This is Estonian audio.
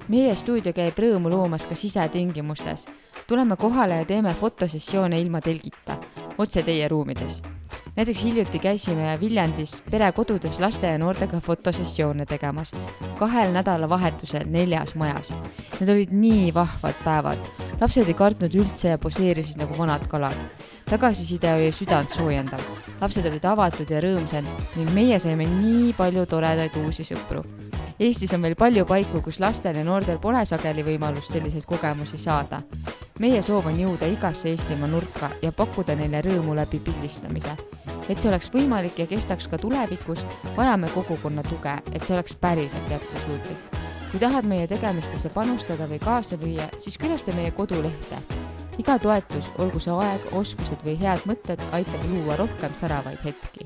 Meie stuudio käib rõõmu loomas ka sisetingimustes. Tuleme kohale ja teeme fotosessioone ilma telgita, otse teie ruumides. Näiteks hiljuti käisime Viljandis perekodudes laste ja noortega fotosessioone tegemas 2 nädala vahetusel 4 majas. Need olid nii vahvad päevad. Lapsed ei kartnud üldse ja poseerisid nagu vanad kalad. Tagasiside oli südant soojendav. Lapsed olid avatud ja rõõmsad ning meie saime nii palju toredaid uusi sõpru. Eestis on veel palju paiku, kus lastel ja noortel pole sageli võimalust selliseid kogemusi saada. Meie soov on jõuda igasse Eestimaa nurka ja pakkuda neile rõõmu läbi pildistamise. Et see oleks võimalik ja kestaks ka tulevikus, vajame kogukonna tuge, et see oleks päriselt jätkusuutlik. Kui tahad meie tegemistesse panustada või kaasa lüüa, siis külasta meie kodulehte. Iga toetus, olgu see aeg, oskused või head mõtted, aitab luua rohkem säravaid hetki.